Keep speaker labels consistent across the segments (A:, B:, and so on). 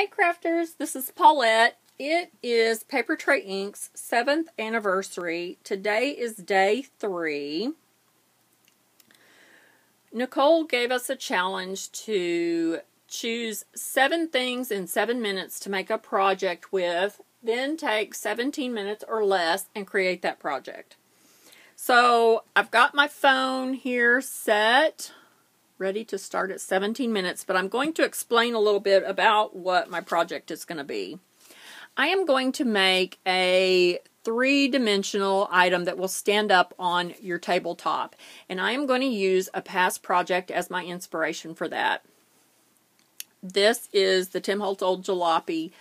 A: Hey crafters, this is Paulette. It is Papertrey Inc.'s 7th anniversary. Today is day 3. Nicole gave us a challenge to choose 7 things in 7 minutes to make a project with, then take 17 minutes or less and create that project. So I've got my phone here set, ready to start at 17 minutes, but I'm going to explain a little bit about what my project is going to be. I am going to make a 3-dimensional item that will stand up on your tabletop, and I am going to use a past project as my inspiration for that. This is the Tim Holtz old jalopy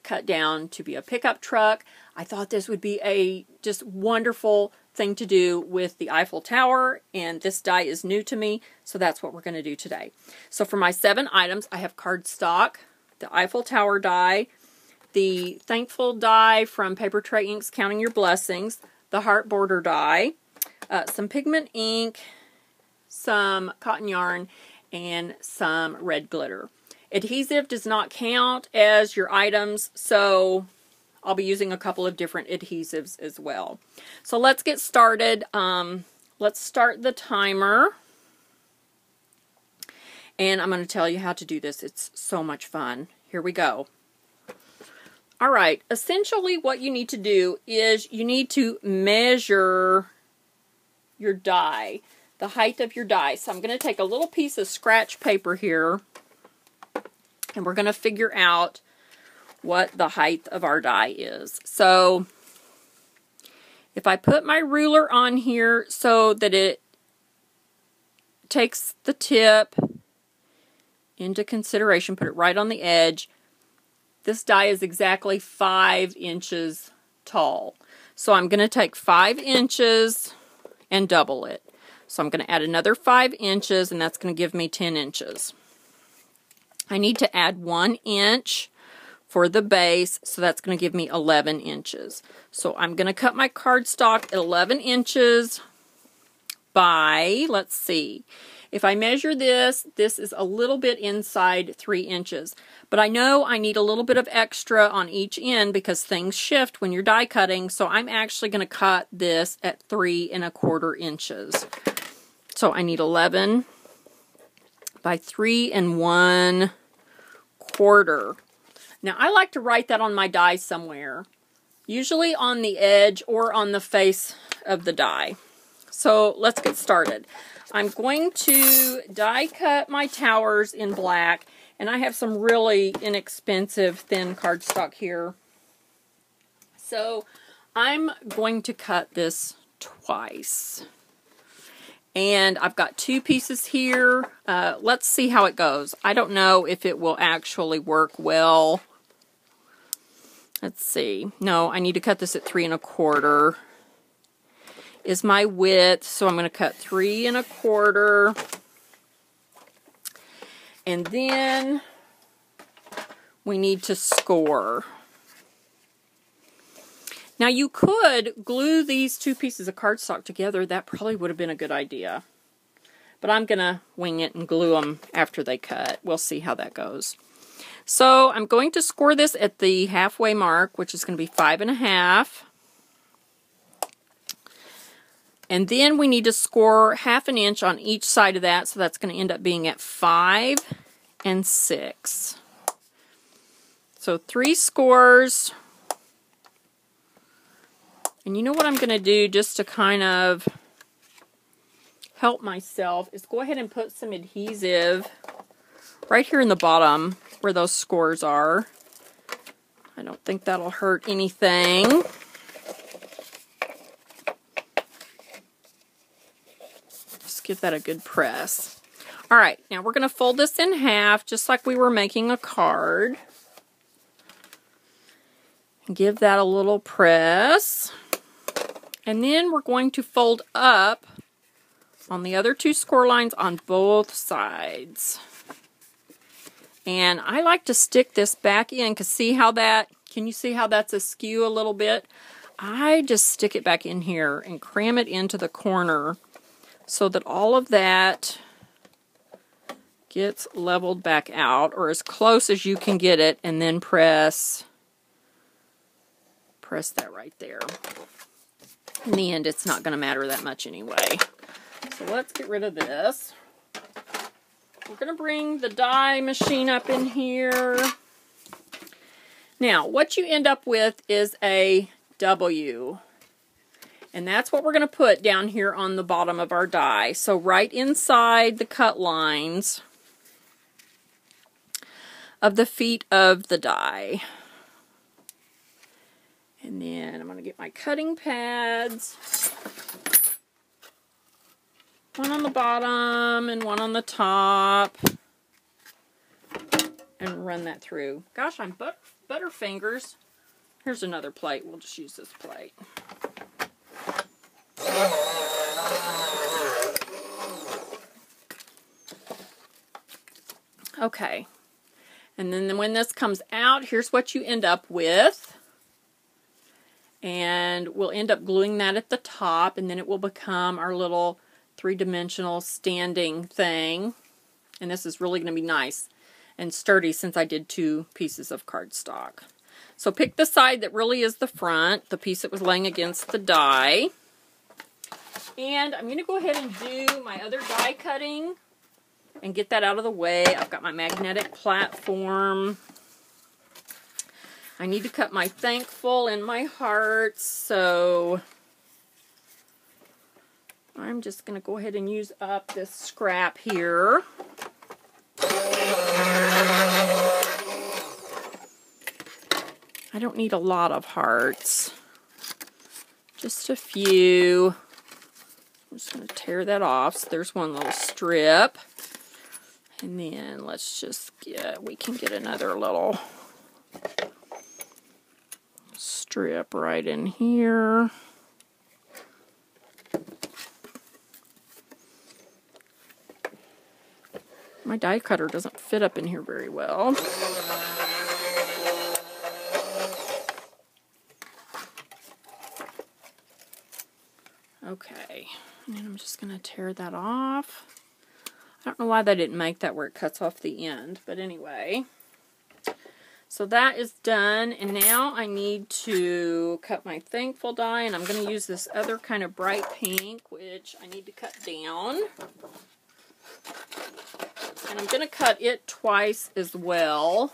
A: cut down to be a pickup truck. I thought this would be a just wonderful thing to do with the Eiffel Tower, and this die is new to me, so that's what we're going to do today. So for my 7 items, I have cardstock, the Eiffel Tower die, the Thankful die from Papertrey Inc.'s Counting Your Blessings, the Heart Border die, some pigment ink, some cotton yarn, and some red glitter. Adhesive does not count as your items, so I'll be using a couple of different adhesives as well. So let's get started. Let's start the timer. And I'm going to tell you how to do this. It's so much fun. Here we go. All right. Essentially what you need to do is you need to measure your die, the height of your die. So I'm going to take a little piece of scratch paper here, and we're going to figure out what the height of our die is. So if I put my ruler on here so that it takes the tip into consideration, put it right on the edge, this die is exactly 5 inches tall. So I'm going to take 5 inches and double it. So I'm going to add another 5 inches, and that's going to give me 10 inches. I need to add 1 inch for the base, so that's going to give me 11 inches. So I'm going to cut my cardstock at 11 inches by, let's see, if I measure this, this is a little bit inside 3 inches. But I know I need a little bit of extra on each end because things shift when you're die cutting, so I'm actually going to cut this at 3 1/4 inches. So I need 11 by 3 1/4. Now, I like to write that on my die somewhere, usually on the edge or on the face of the die. So let's get started. I'm going to die cut my towers in black, and I have some really inexpensive thin cardstock here. So I'm going to cut this twice. And I've got 2 pieces here. Let's see how it goes. I don't know if it will actually work well. Let's see. No, I need to cut this at 3 1/4 is my width. So I'm going to cut 3 1/4. And then we need to score. Now you could glue these 2 pieces of cardstock together. That probably would have been a good idea. But I'm going to wing it and glue them after they cut. We'll see how that goes. So I'm going to score this at the halfway mark, which is going to be 5 1/2. And then we need to score 1/2 inch on each side of that, so that's going to end up being at 5 6. So 3 scores. And you know what I'm going to do just to kind of help myself is go ahead and put some adhesive right here in the bottom where those scores are. I don't think that'll hurt anything. Just give that a good press. All right, now we're going to fold this in half just like we were making a card. Give that a little press. And then we're going to fold up on the other 2 score lines on both sides. And I like to stick this back in because see how that, can you see how that's askew a little bit? I just stick it back in here and cram it into the corner so that all of that gets leveled back out, or as close as you can get it, and then press that right there. In the end, it's not going to matter that much anyway. So let's get rid of this. We're going to bring the die machine up in here. Now, what you end up with is a W. And that's what we're going to put down here on the bottom of our die. So right inside the cut lines of the feet of the die. And then I'm going to get my cutting pads. One on the bottom and one on the top. And run that through. Gosh, I'm butterfingers. Here's another plate. We'll just use this plate. Okay. And then when this comes out, here's what you end up with. And we'll end up gluing that at the top, and then it will become our little three-dimensional standing thing. And this is really going to be nice and sturdy since I did 2 pieces of cardstock. So pick the side that really is the front, the piece that was laying against the die. And I'm going to go ahead and do my other die cutting and get that out of the way. I've got my magnetic platform. I need to cut my thankful and my hearts, so I'm just going to go ahead and use up this scrap here. I don't need a lot of hearts, just a few. I'm just going to tear that off. So there's one little strip. And then let's just we can get another little strip right in here. My die cutter doesn't fit up in here very well. Okay, and then I'm just going to tear that off. I don't know why they didn't make that where it cuts off the end, but anyway. So that is done, and now I need to cut my thankful die, and I'm going to use this other kind of bright pink, which I need to cut down. And I'm going to cut it twice as well.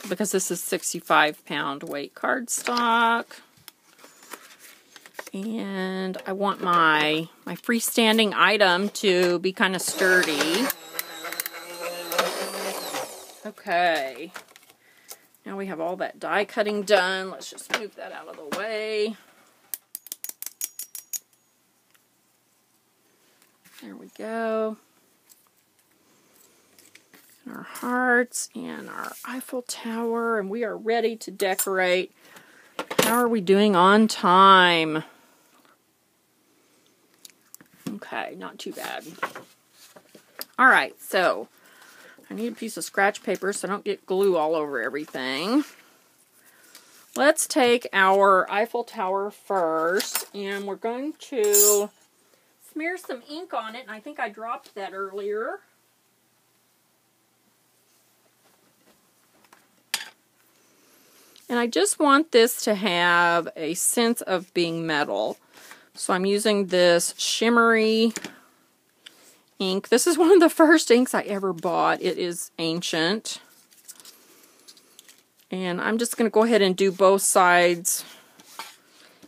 A: Because this is 65-pound weight cardstock. And I want my freestanding item to be kind of sturdy. Okay. Now we have all that die cutting done. Let's just move that out of the way. There we go. Our hearts and our Eiffel Tower, and we are ready to decorate. How are we doing on time? Okay, not too bad. Alright, so I need a piece of scratch paper so I don't get glue all over everything. Let's take our Eiffel Tower first, and we're going to smear some ink on it, and I think I dropped that earlier. And I just want this to have a sense of being metal. So I'm using this shimmery ink. This is one of the first inks I ever bought. It is ancient. And I'm just going to go ahead and do both sides,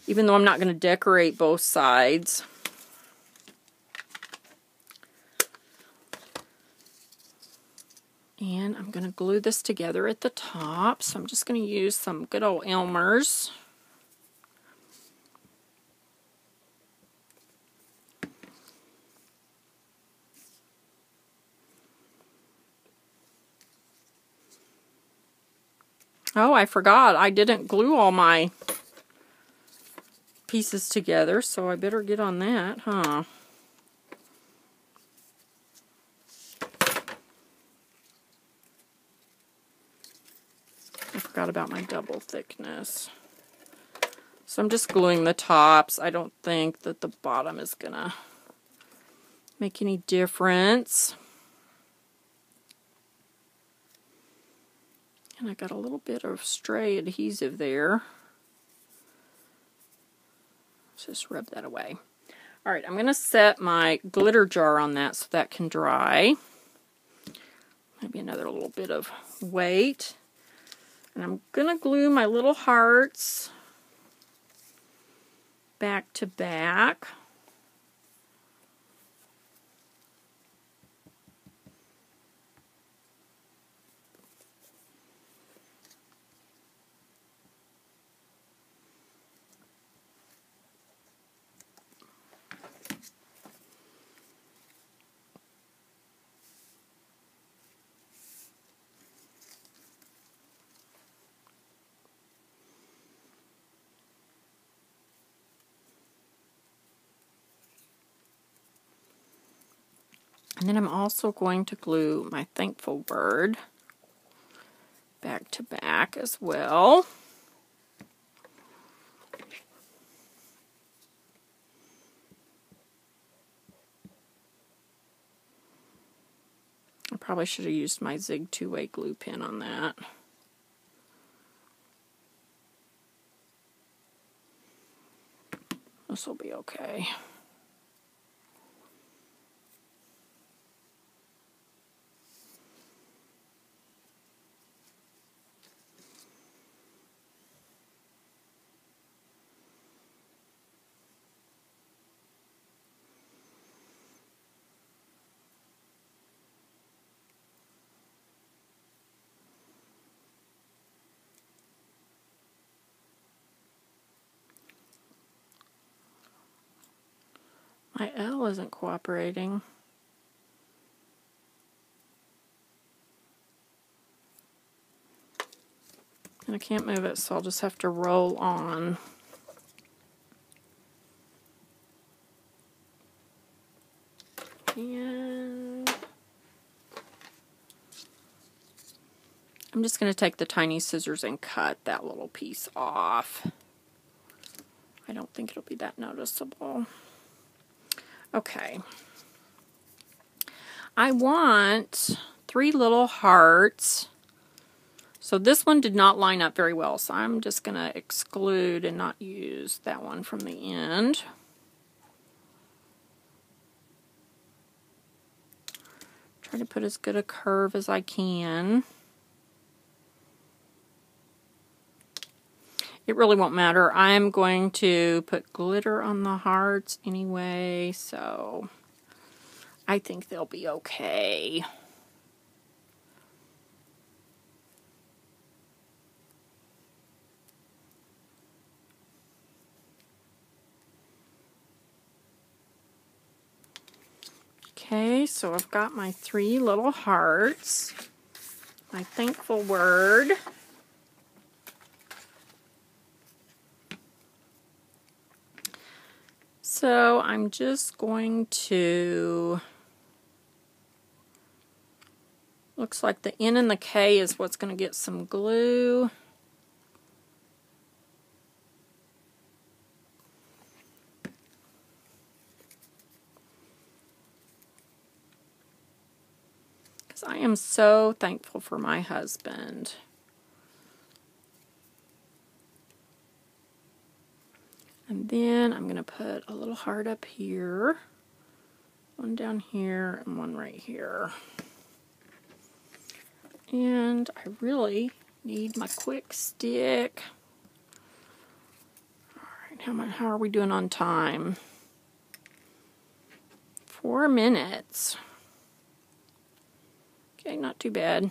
A: even though I'm not going to decorate both sides. And I'm going to glue this together at the top. So I'm just going to use some good old Elmer's. Oh, I forgot. I didn't glue all my pieces together, so I better get on that, huh? forgot about my double thickness. So I'm just gluing the tops. I don't think that the bottom is going to make any difference. And I got a little bit of stray adhesive there. Let's just rub that away. All right, I'm going to set my glitter jar on that so that can dry. Maybe another little bit of weight. And I'm going to glue my little hearts back to back. And then I'm also going to glue my thankful word back to back as well. I probably should have used my Zig 2-way glue pen on that. This will be okay. My L isn't cooperating. And I can't move it, so I'll just have to roll on. And I'm just going to take the tiny scissors and cut that little piece off. I don't think it'll be that noticeable. Okay. I want 3 little hearts. So this one did not line up very well, so I'm just going to exclude and not use that one from the end. Try to put as good a curve as I can. It really won't matter. I'm going to put glitter on the hearts anyway, so I think they'll be okay. Okay, so I've got my 3 little hearts, my thankful word. So I'm just going to, looks like the N and the K is what's going to get some glue. Because I am so thankful for my husband. And then I'm going to put a little heart up here, one down here, and one right here. And I really need my quick stick. Alright, how are we doing on time? 4 minutes. Okay, not too bad.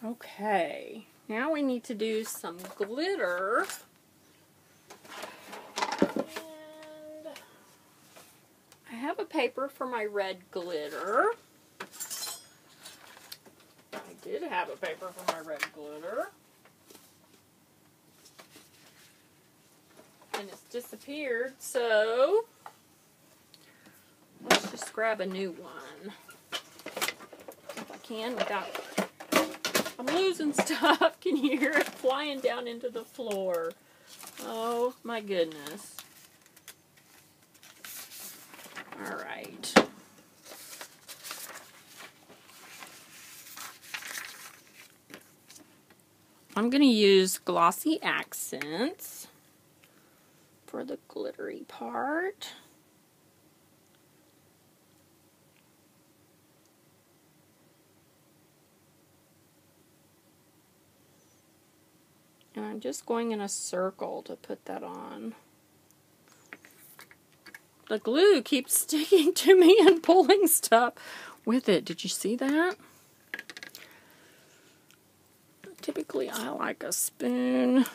A: Okay, now we need to do some glitter. And I have a paper for my red glitter. I did have a paper for my red glitter. And it's disappeared, so let's just grab a new one. If I can without... I'm losing stuff. Can you hear it flying down into the floor? Oh my goodness. Alright. I'm going to use glossy accents for the glittery part. And I'm just going in a circle to put that on. The glue keeps sticking to me and pulling stuff with it. Did you see that? Typically, I like a spoon.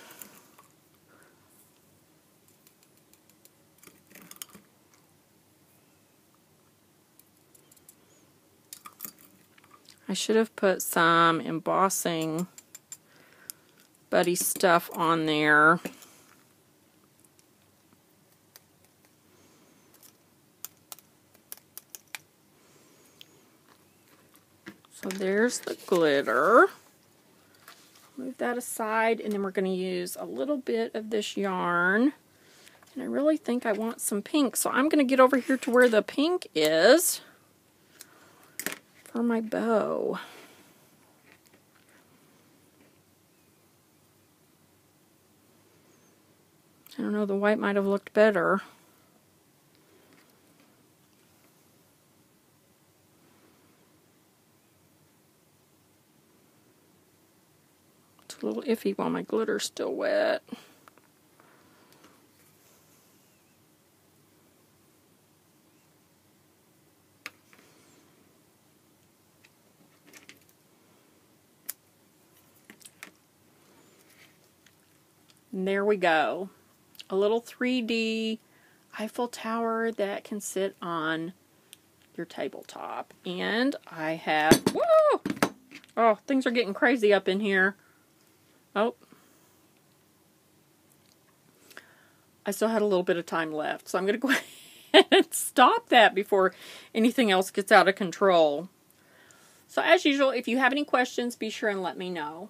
A: I should have put some embossing buddy stuff on there. So there's the glitter. Move that aside, and then we're going to use a little bit of this yarn. And I really think I want some pink, so I'm going to get over here to where the pink is for my bow. I don't know, the white might have looked better. It's a little iffy while my glitter's still wet. And there we go. A little 3D Eiffel Tower that can sit on your tabletop. And I have... Whoa! Oh, things are getting crazy up in here. Oh. I still had a little bit of time left, so I'm going to go ahead and stop that before anything else gets out of control. So as usual, if you have any questions, be sure and let me know.